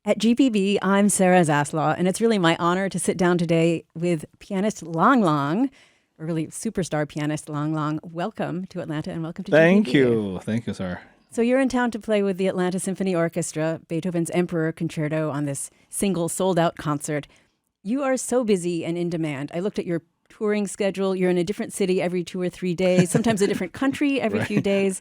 At GPB, I'm Sarah Zaslaw, and it's really my honor to sit down today with pianist Lang Lang, or really superstar pianist Lang Lang. Welcome to Atlanta and welcome to Thank GPB. you. Thank you, sir. So you're in town to play with the Atlanta Symphony Orchestra, Beethoven's Emperor Concerto on this single sold-out concert. You are so busy and in demand. I looked at your touring schedule. You're in a different city every 2 or 3 days, sometimes a different country every few days.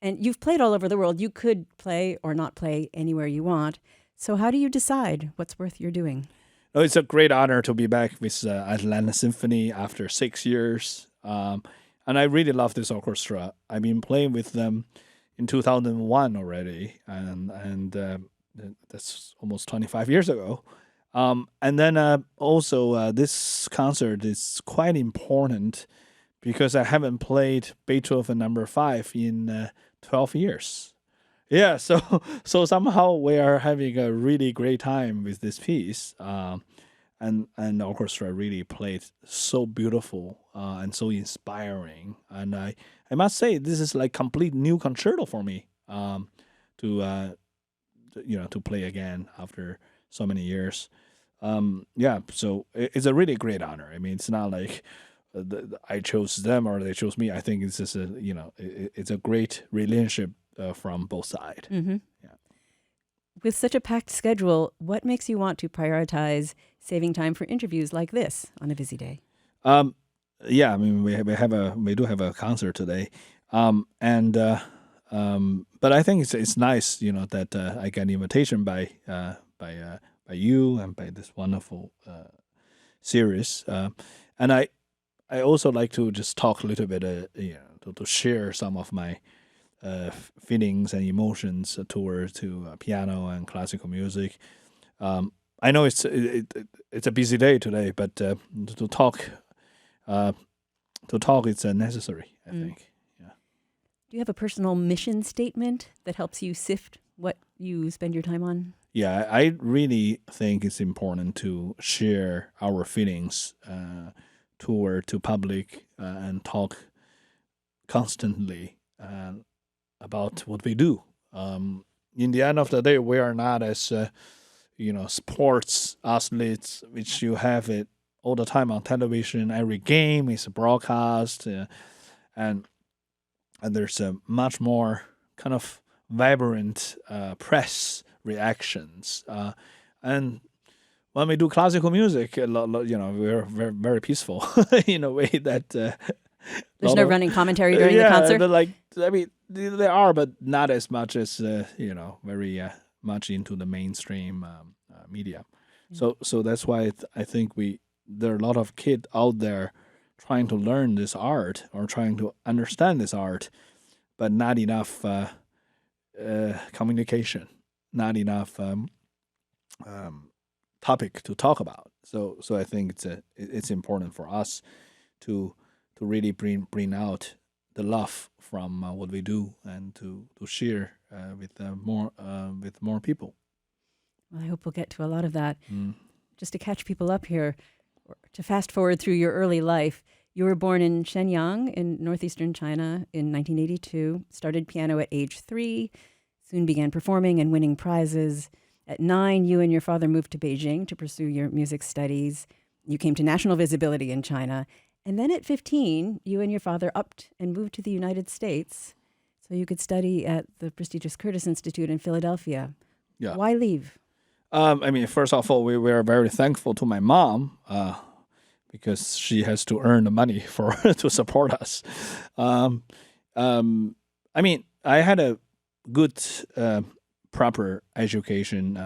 And you've played all over the world. You could play or not play anywhere you want. So how do you decide what's worth your doing? Oh, it's a great honor to be back with Atlanta Symphony after 6 years. And I really love this orchestra. I've been playing with them in 2001 already, and that's almost 25 years ago. And then also this concert is quite important because I haven't played Beethoven number 5 in 12 years. Yeah, so somehow we are having a really great time with this piece, and the orchestra really played so beautiful and so inspiring, and I must say this is like complete new concerto for me to to play again after so many years. Yeah, so it's a really great honor. I mean, it's not like I chose them or they chose me. I think it's just it's a great relationship from both sides. Mm-hmm. Yeah. With such a packed schedule, what makes you want to prioritize saving time for interviews like this on a busy day? Yeah, I mean we do have a concert today, and but I think it's nice, that I get an invitation by you and by this wonderful series, and I also like to just talk a little bit, to share some of my feelings and emotions towards to piano and classical music. I know it's a busy day today, but to talk it's necessary. I think. Yeah. Do you have a personal mission statement that helps you sift what you spend your time on? Yeah, I really think it's important to share our feelings to public and talk constantly about what we do. In the end of the day, we are not as sports athletes, which you have it all the time on television. Every game is broadcast, and there's a much more kind of vibrant press reactions. And when we do classical music, we're very, very peaceful in a way that there's no running commentary during the concert. I mean, there are, but not as much as very much into the mainstream media. So that's why I think there are a lot of kids out there trying to learn this art or trying to understand this art, but not enough communication, not enough topic to talk about. So I think it's important for us to really bring out the love from what we do and to share with more people. Well, I hope we'll get to a lot of that. Just to catch people up here, to fast forward through your early life, you were born in Shenyang in northeastern China in 1982, started piano at age 3, soon began performing and winning prizes. At 9, you and your father moved to Beijing to pursue your music studies. You came to national visibility in China. And then at 15, you and your father upped and moved to the United States so you could study at the prestigious Curtis Institute in Philadelphia. Yeah. Why leave? I mean, first of all, we are very thankful to my mom because she has to earn the money to support us. I mean, I had a good, proper education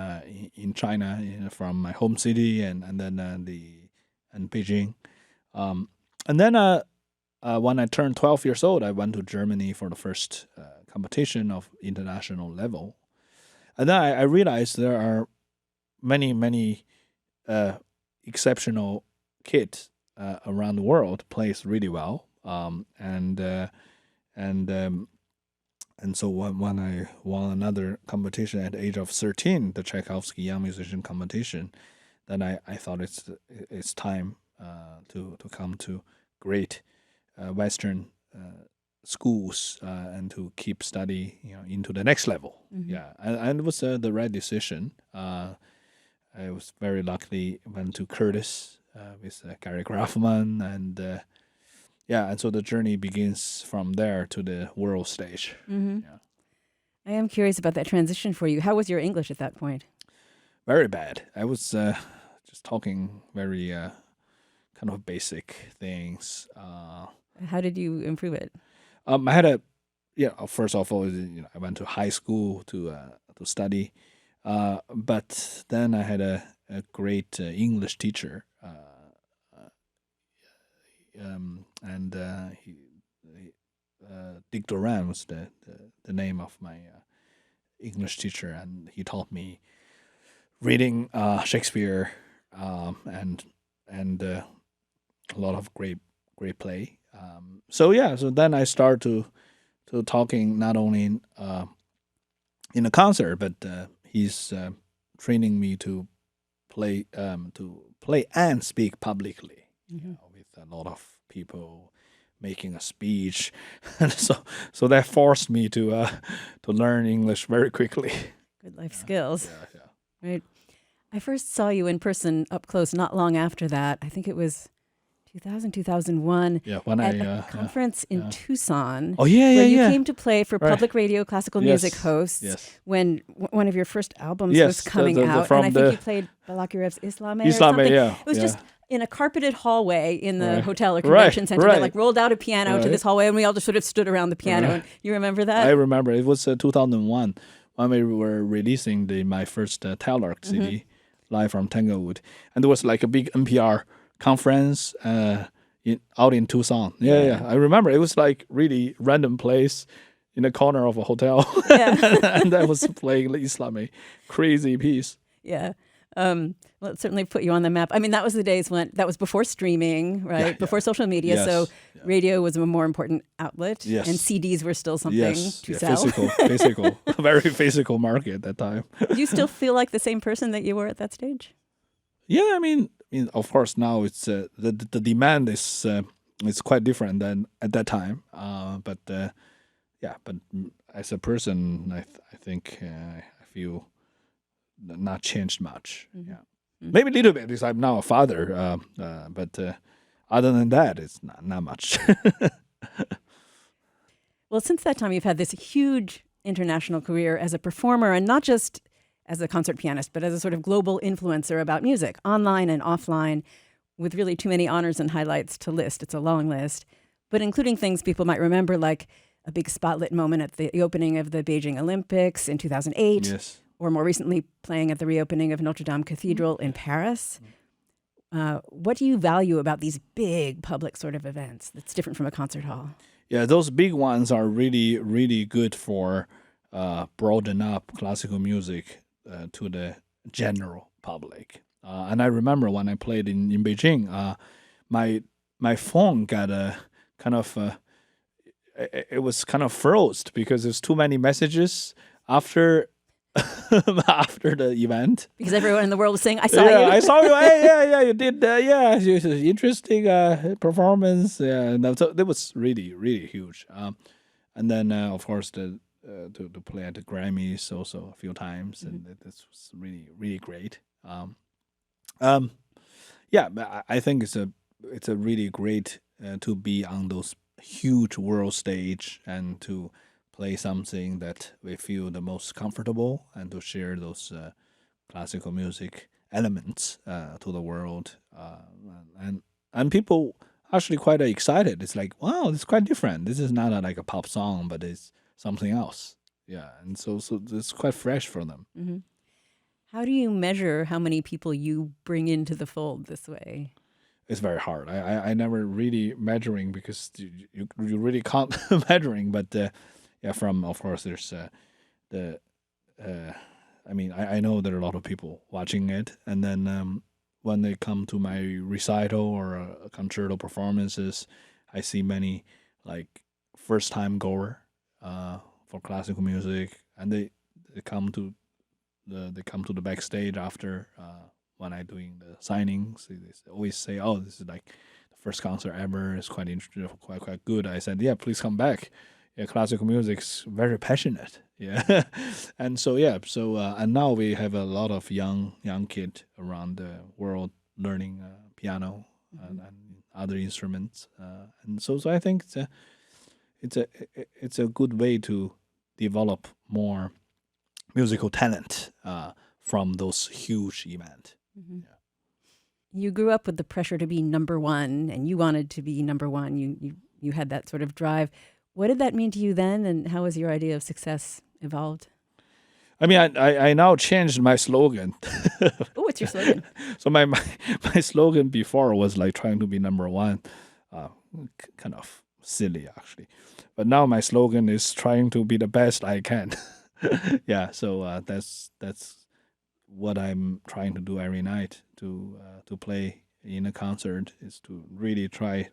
in China, from my home city and then and Beijing. And then when I turned 12 years old, I went to Germany for the first competition of international level. And then I realized there are many exceptional kids around the world plays really well. And so when I won another competition at the age of 13, the Tchaikovsky Young Musician Competition, then I thought it's time to come to great Western schools and to keep study, into the next level. Yeah, and it was the right decision. I was very lucky went to Curtis with Gary Graffman, and and so the journey begins from there to the world stage. Yeah. I am curious about that transition for you. How was your English at that point? Very bad. I was just talking very kind of basic things. How did you improve it? I had a first of all, I went to high school to study, but then I had a great English teacher, and Dick Duran was the name of my English teacher, and he taught me reading Shakespeare, and a lot of great play. So then I start to talking not only in a concert, but he's training me to play and speak publicly, with a lot of people making a speech, and so that forced me to learn English very quickly. Good life skills. Yeah. Right. I first saw you in person up close not long after that. I think it was 2000, 2001. Yeah, when at I a conference in Tucson. Oh yeah, where you yeah. came to play for Right. public radio classical Yes, music hosts yes. when one of your first albums Yes, was coming the- out. from And I think the- you played Balakirev's Islame or Islame, something. yeah, It was yeah. just in a carpeted hallway in the Right. hotel or Right, convention center. They right. like rolled out a piano to Right. this hallway and we all just sort of stood around the piano. Right. And you remember that? I remember it was 2001 when we were releasing my first Talark CD, live from Tanglewood, and there was like a big NPR conference out in Tucson. Yeah. I remember it was like really random place in the corner of a hotel, Yeah. and I was playing the Islamic crazy piece. Yeah. Well, it certainly put you on the map. I mean, that was the days when that was before streaming, right? Yeah. Before social media. Yes. So radio was a more important outlet. Yes. And CDs were still something Yes, to yeah, sell. physical, very physical market at that time. Do you still feel like the same person that you were at that stage? Yeah, I mean, of course, now it's the demand is quite different than at that time. But as a person, I think I feel not changed much. Yeah, maybe a little bit because I'm now a father. But other than that, it's not much. Well, since that time, you've had this huge international career as a performer, and not just as a concert pianist, but as a sort of global influencer about music, online and offline, with really too many honors and highlights to list. It's a long list, but including things people might remember, like a big spotlit moment at the opening of the Beijing Olympics in 2008, Yes. or more recently playing at the reopening of Notre Dame Cathedral in Paris. What do you value about these big public sort of events that's different from a concert hall? Yeah, those big ones are really, really good for broaden up classical music to the general public. And I remember when I played in Beijing, my phone got a kind of it was kind of froze because there's too many messages after after the event. Because everyone in the world was saying, I saw Yeah, you. I saw you. Hey, yeah, you did. Yeah, it was an interesting performance. Yeah, and so that was really, really huge. And then of course to play at the Grammys also a few times, and this was really, really great. Yeah, but I think it's a really great to be on those huge world stage and to play something that we feel the most comfortable and to share those classical music elements to the world, and people actually quite excited. It's like, wow, it's quite different. This is not like a pop song, but it's something else. Yeah, and so it's quite fresh for them. Mm-hmm. How do you measure how many people you bring into the fold this way? It's very hard. I never really measuring because you really can't measuring. But from of course there's I mean I know there are a lot of people watching it, and then when they come to my recital or a concerto performances, I see many like first time goer for classical music, and they come to the backstage after when I doing the signings. They always say, "Oh, this is like the first concert ever. It's quite good. I said, yeah, please come back. Yeah, classical music's very passionate. Yeah, and so and now we have a lot of young kid around the world learning piano and other instruments, and so I think it's a good way to develop more musical talent from those huge events. Mhm. Yeah. You grew up with the pressure to be number one, and you wanted to be number one. You had that sort of drive. What did that mean to you then, and how has your idea of success evolved? I mean, I now changed my slogan. Oh, what's your slogan? So my slogan before was like trying to be number one, kind of silly actually, but now my slogan is trying to be the best I can. Yeah, so that's what I'm trying to do every night to play in a concert is to really try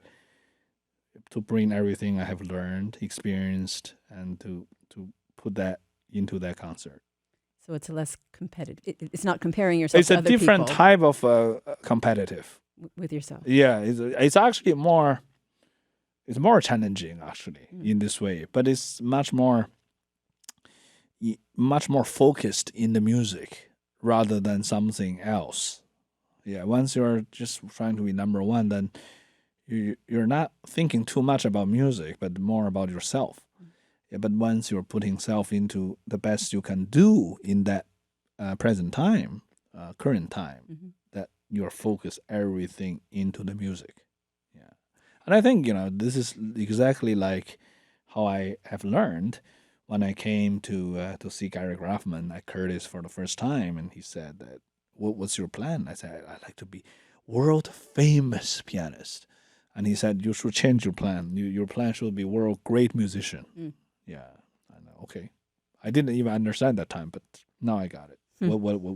to bring everything I have learned, experienced, and to put that into that concert. So it's less competitive. It's not comparing yourself It's to a other different people type of competitive. with yourself. Yeah, it's actually more. It's more challenging actually Mm. in this way, but it's much more focused in the music rather than something else. Yeah, once you're just trying to be number one, then you're not thinking too much about music, but more about yourself. Yeah, but once you're putting self into the best you can do in that present time, current time, Mhm. that you're focus everything into the music. Yeah, and I think this is exactly like how I have learned when I came to see Gary Graffman at Curtis for the first time, and he said that, "What's your plan?" I said, "I'd like to be world famous pianist." And he said, "You should change your plan. Your plan should be world great musician." Mm. Yeah, I know. Okay, I didn't even understand that time, but now I got it. Hmm.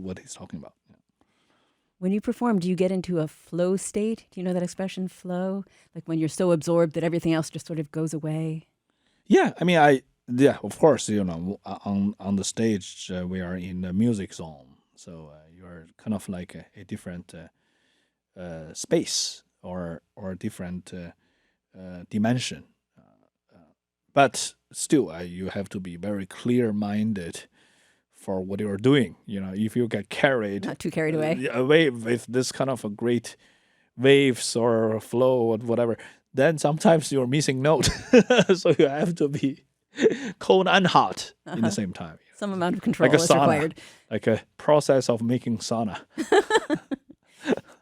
What he's talking about? Yeah. When you perform, do you get into a flow state? Do you know that expression, flow? Like when you're so absorbed that everything else just sort of goes away? Yeah, I mean, of course, on the stage we are in the music zone, so you're kind of like a different space or a different dimension. But still, you have to be very clear-minded for what you're doing. If you get carried Not too carried away. away with this kind of a great waves or flow or whatever, then sometimes you're missing note. So you have to be cold and hot in the same time. Some amount of control Like a is sauna. required. Like a process of making sauna.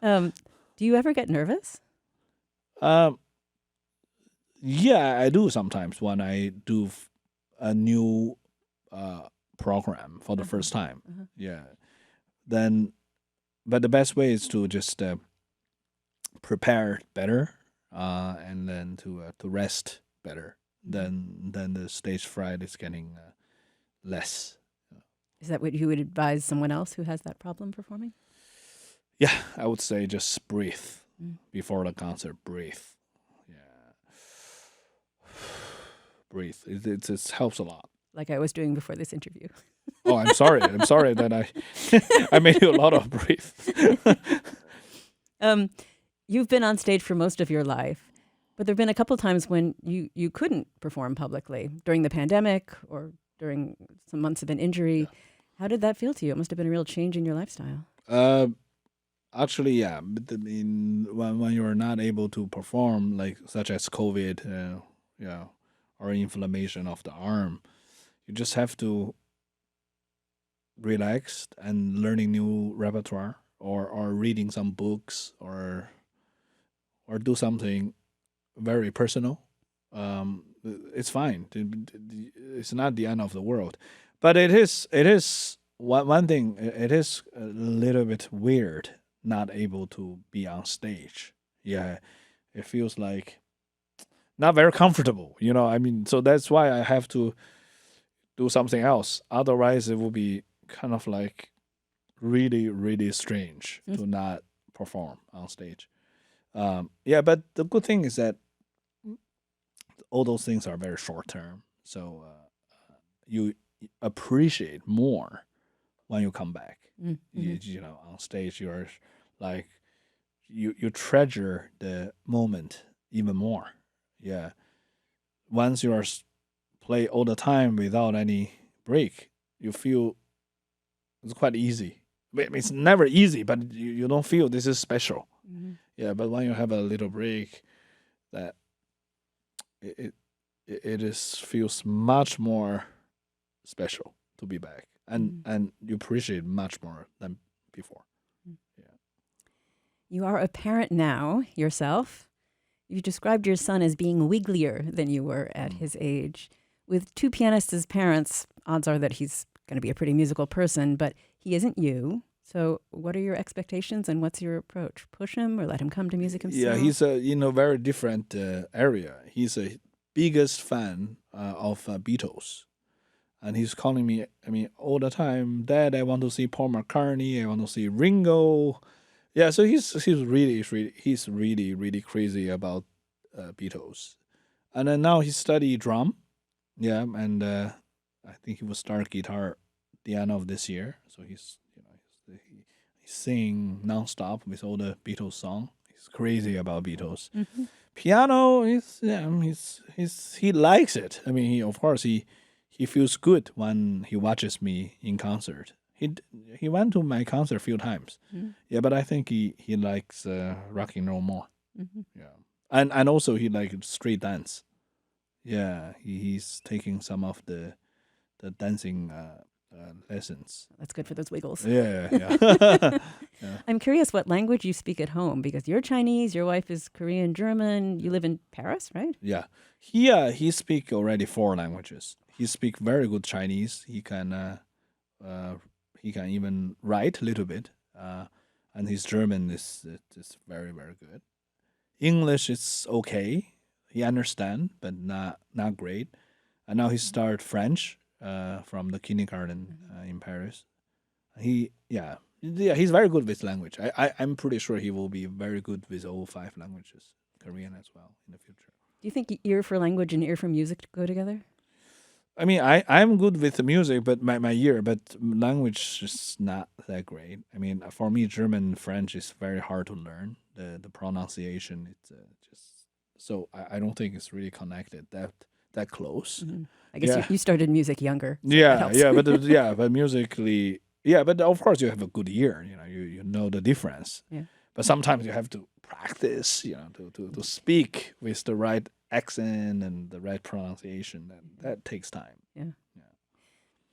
Do you ever get nervous? Um, yeah, I do sometimes when I do a new program for the first time. Uh-huh. Yeah, then, but the best way is to just prepare better, and then to rest better. Then the stage fright is getting less. Is that what you would advise someone else who has that problem performing? Yeah, I would say just breathe Mm. before the concert. Breathe. Yeah, breathe. It helps a lot. Like I was doing before this interview. Oh, I'm sorry. I'm sorry that I made you a lot of breathe. You've been on stage for most of your life, but there have been a couple times when you couldn't perform publicly during the pandemic or during some months of an injury. Yeah. How did that feel to you? It must have been a real change in your lifestyle. Actually, yeah. But when you're not able to perform, like such as COVID, yeah, or inflammation of the arm, you just have to relax and learning new repertoire or reading some books or do something very personal. It's fine. It's not the end of the world, but it is one thing. It is a little bit weird not able to be on stage. Yeah, it feels like not very comfortable. I mean, so that's why I have to do something else. Otherwise, it will be kind of like really, really strange to not perform on stage. Yeah, but the good thing is that all those things are very short term. So you appreciate more when you come back. Mm-hmm. On stage, you're like you treasure the moment even more. Yeah. Once you are play all the time without any break, you feel it's quite easy. It's never easy, but you don't feel this is special. Mhm. Yeah, but when you have a little break, that it it is feels much more special to be back, and you appreciate much more than before. Mm. Yeah. You are a parent now yourself. You described your son as being wigglier than you were at his age. With two pianists as parents, odds are that he's going to be a pretty musical person, but he isn't you. So, what are your expectations and what's your approach? Push him or let him come to music himself? Yeah, he's a very different area. He's a biggest fan of Beatles, and he's calling me. I mean, all the time, Dad, I want to see Paul McCartney. I want to see Ringo. Yeah, so he's really crazy about Beatles, and then now he study drum. Yeah, and I think he will start guitar the end of this year. So he's singing nonstop with all the Beatles song. He's crazy about Beatles. Mhm. Piano is he likes it. I mean, of course he feels good when he watches me in concert. He went to my concert a few times. Mhm. Yeah, but I think he likes rock and roll more. Mhm. Yeah, and also he likes street dance. Yeah, he's taking some of the dancing lessons. That's good for those wiggles. Yeah, yeah. Yeah. I'm curious what language you speak at home because you're Chinese, your wife is Korean, German. You live in Paris, right? Yeah, he speak already 4 languages. He speak very good Chinese. He can even write a little bit. And his German is very good. English is okay. He understand, but not great. And now he start French from the kindergarten in Paris. He's very good with language. I'm pretty sure he will be very good with all 5 languages, Korean as well in the future. Do you think ear for language and ear for music go together? I mean, I'm good with the music, but my ear, but language is not that great. I mean, for me, German, French is very hard to learn. The pronunciation, it's just so I don't think it's really connected that close. Mhm. I guess Yeah. you started music younger. So that Yeah, helps. yeah, but but musically, yeah, but of course you have a good ear. You know the difference. Yeah. But sometimes you have to practice, to speak with the right accent and the right pronunciation, and that takes time.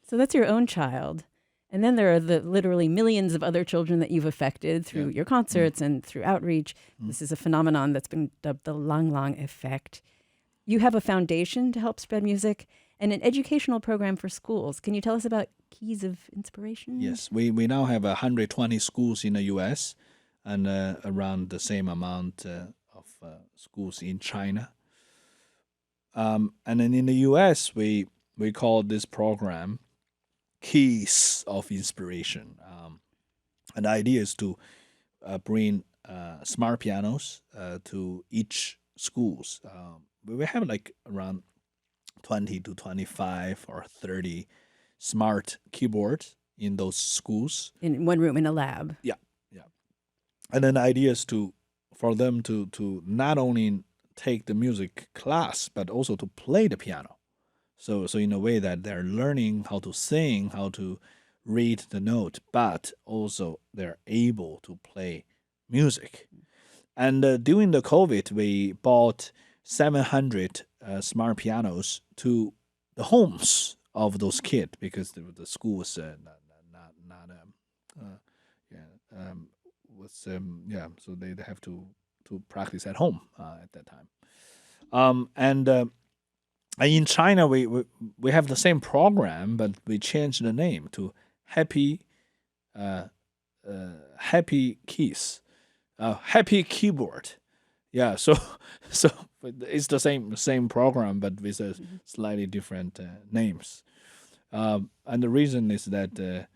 So that's your own child. And then there are the literally millions of other children that you've affected through Yeah. your concerts and through outreach. Mm. This is a phenomenon that's been dubbed the Lang Lang effect. You have a foundation to help spread music and an educational program for schools. Can you tell us about Keys of Inspiration? Yes, we now have 120 schools in the U.S. and around the same amount of schools in China. And then in the U.S., we call this program Keys of Inspiration. And the idea is to bring smart pianos to each schools. We have like around 20 to 25 or 30 smart keyboards in those schools. In one room in a lab. And then the idea is for them to not only take the music class but also to play the piano. So in a way that they're learning how to sing, how to read the note, but also they're able to play music. And during the COVID, we bought 700 smart pianos to the homes of those kids because the school was so they have to practice at home at that time. And in China, we have the same program, but we changed the name to Happy Happy Keys, Happy Keyboard. Yeah, so it's the same program, but with a slightly different names. And the reason is that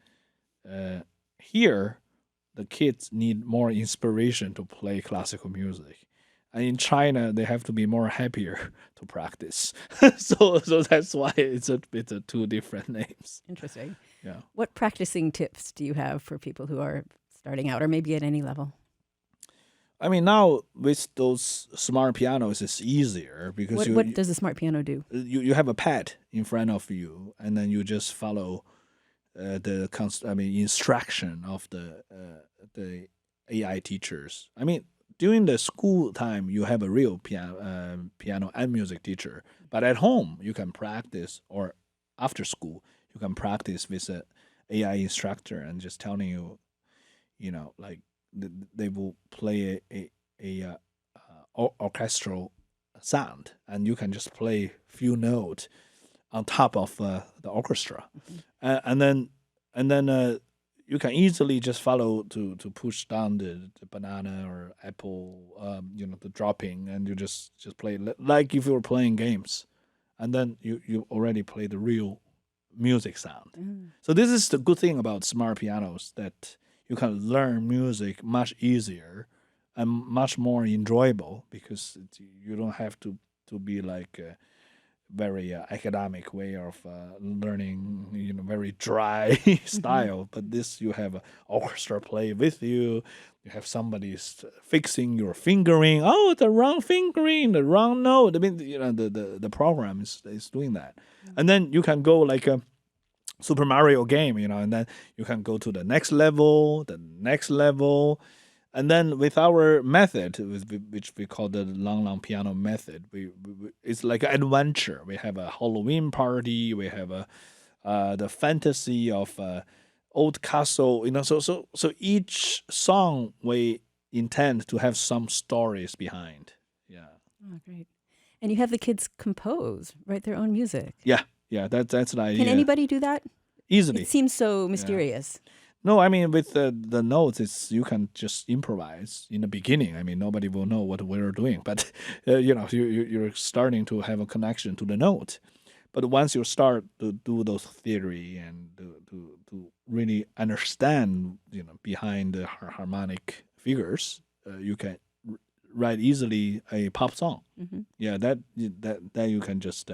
here the kids need more inspiration to play classical music. And in China, they have to be more happier to practice. so that's why it's a 2 different names. Interesting. Yeah. What practicing tips do you have for people who are starting out or maybe at any level? I mean, now with those smart pianos, it's easier because What does a smart piano do? you have a pad in front of you, and then you just follow instruction of the AI teachers. I mean, during the school time, you have a real piano and music teacher, but at home you can practice, or after school you can practice with a AI instructor and just telling you, like they will play a orchestral sound, and you can just play few notes on top of the orchestra, and then you can easily just follow to push down the banana or apple, the dropping, and you just play like if you were playing games, and then you already play the real music sound. So this is the good thing about smart pianos, that you can learn music much easier and much more enjoyable, because you don't have to be like very academic way of learning, very dry style. But this, you have an orchestra play with you. You have somebody fixing your fingering. Oh, the wrong fingering, the wrong note. I mean, the program is doing that, and then you can go like a Super Mario game, and then you can go to the next level, and then with our method, which we call the Lang Lang piano method, it's like an adventure. We have a Halloween party. We have the fantasy of old castle. So each song we intend to have some stories behind. Yeah, Oh, great. And you have the kids compose, write their own music. yeah. That's the idea. Can anybody do that? Easily. It seems so mysterious. No, I mean with the notes, you can just improvise in the beginning. I mean, nobody will know what we're doing, but you're starting to have a connection to the note. But once you start to do those theory and to really understand, behind the harmonic figures, you can write easily a pop song. Yeah, that you can just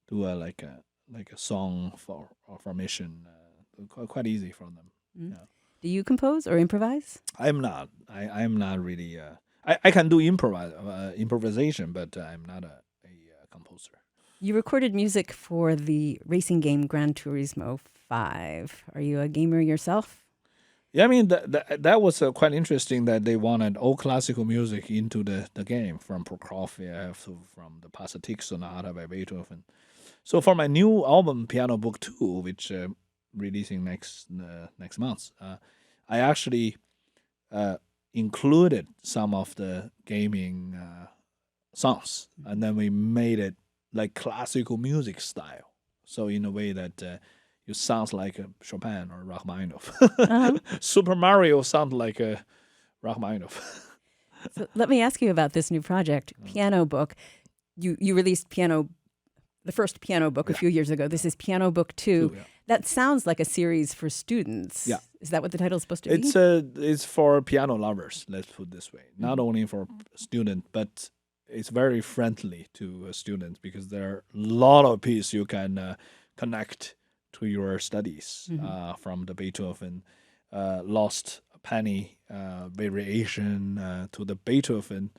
do like a song formation, quite easy for them. Yeah. Do you compose or improvise? I'm not. I am not really. I can do improvisation, but I'm not a composer. You recorded music for the racing game Gran Turismo 5. Are you a gamer yourself? Yeah, I mean that was quite interesting that they wanted all classical music into the game, from Prokofiev from the Pathetique Sonata by Beethoven. So for my new album, Piano Book 2, which releasing next month, I actually included some of the gaming songs, and then we made it like classical music style. So in a way that it sounds like Chopin or Rachmaninoff. Super Mario sounds like Rachmaninoff. So let me ask you about this new project, Piano Book. You released the first piano book a few years ago. This is Piano Book 2. Yeah. That sounds like a series for students. Yeah. Is that what the title is supposed to be? It's for piano lovers, let's put it this way. Not only for students, but it's very friendly to students, because there are a lot of pieces you can connect to your studies, from the Beethoven Lost Penny variation to the Beethoven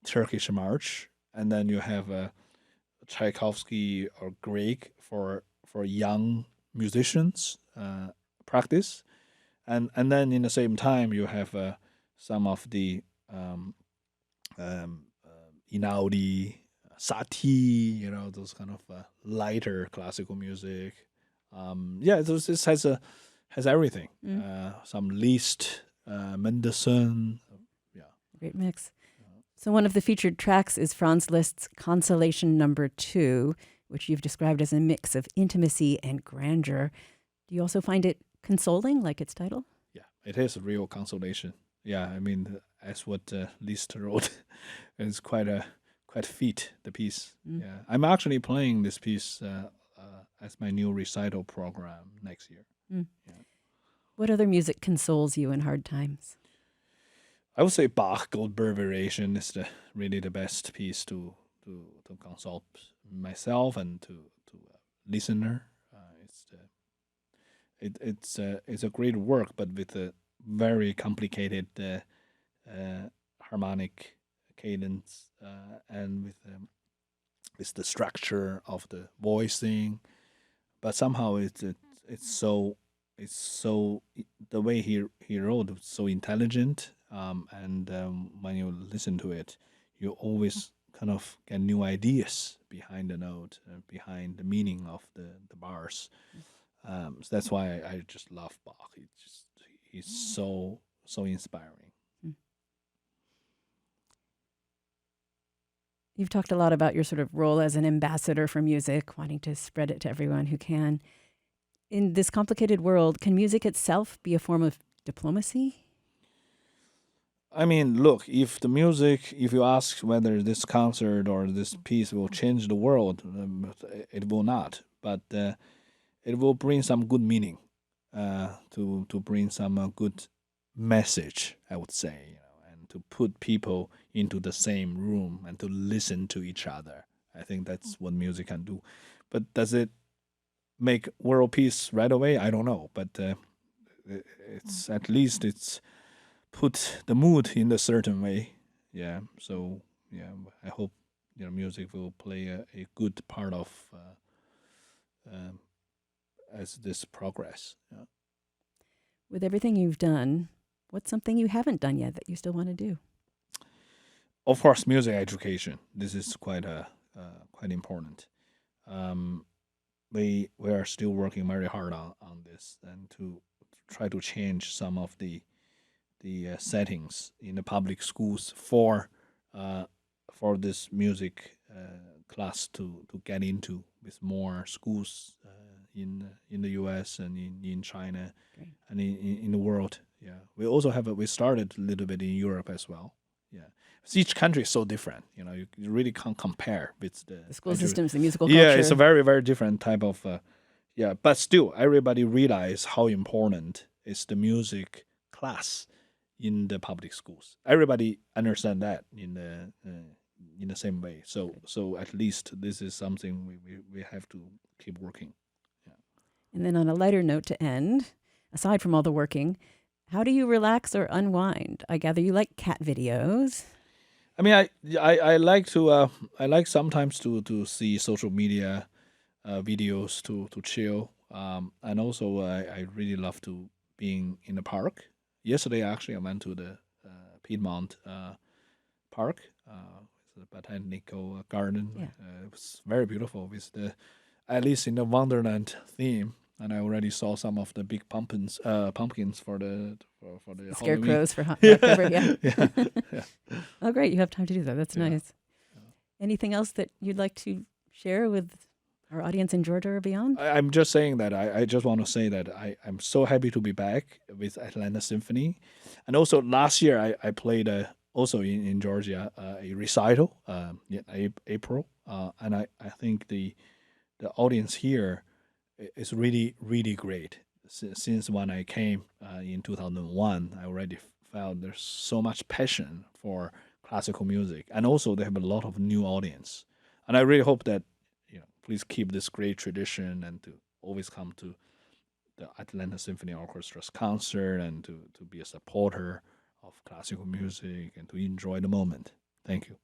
Turkish March, and then you have Tchaikovsky or Grieg for young musicians practice, and then in the same time you have some of the Einaudi, Satie, those kind of lighter classical music. This has everything. Some Liszt, Mendelssohn. Yeah, Great mix. So one of the featured tracks is Franz Liszt's Consolation Number 2, which you've described as a mix of intimacy and grandeur. Do you also find it consoling, like its title? Yeah, it is a real consolation. Yeah, I mean, as what Liszt wrote, it's quite fit, the piece. Yeah, I'm actually playing this piece as my new recital program next year. Yeah. What other music consoles you in hard times? I would say Bach Goldberg variation is really the best piece to consult myself and to listener. It's a great work, but with a very complicated harmonic cadence and with the structure of the voicing, but somehow it's so the way he wrote was so intelligent, and when you listen to it, you always kind of get new ideas behind the note, behind the meaning of the bars. So that's why I just love Bach. He's so inspiring. Mm. You've talked a lot about your sort of role as an ambassador for music, wanting to spread it to everyone who can. In this complicated world, can music itself be a form of diplomacy? I mean, look, if you ask whether this concert or this piece will change the world, it will not. But it will bring some good meaning, to bring some good message, I would say, and to put people into the same room and to listen to each other. I think that's what music can do. But does it make world peace right away? I don't know, but it's at least it's put the mood in a certain way. Yeah. So yeah, I hope music will play a good part of um, as this progress. Yeah. With everything you've done, what's something you haven't done yet that you still want to do? Of course, music education. This is quite important. Um, we are still working very hard on this and to try to change some of the settings in the public schools uh, for this music class to get into with more schools in the U.S. and in China Great. and in the world. Yeah, we started a little bit in Europe as well. Yeah, so each country is so different. You really can't compare with The school country. systems, the musical Yeah, culture. it's a very very different type of. Yeah, but still, everybody realize how important is the music class in the public schools. Everybody understand that in the same way. So at least this is something we have to keep working. Yeah. And then on a lighter note to end, aside from all the working, how do you relax or unwind? I gather you like cat videos. I mean, I like to I like sometimes to see social media videos to chill. And also I really love to being in the park. Yesterday actually I went to the Piedmont Park, the botanical garden. Yeah. It was very beautiful with the at least in the Wonderland theme. And I already saw some of the big pumpkins for the Halloween. Scarecrows for October, yeah. Yeah, yeah. Oh, great. You have time to do that. That's Yeah. nice. Anything else that you'd like to share with our audience in Georgia or beyond? I'm just saying that I just want to say that I'm so happy to be back with Atlanta Symphony. And also last year I played also in Georgia a recital in April. And I think the audience here is really, really great. Since when I came in 2001, I already felt there's so much passion for classical music. And also they have a lot of new audience. And I really hope that please keep this great tradition and to always come to the Atlanta Symphony Orchestra's concert and to be a supporter of classical music and to enjoy the moment. Thank you.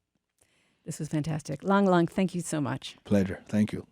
This was fantastic. Lang Lang, thank you so much. Pleasure. Thank you.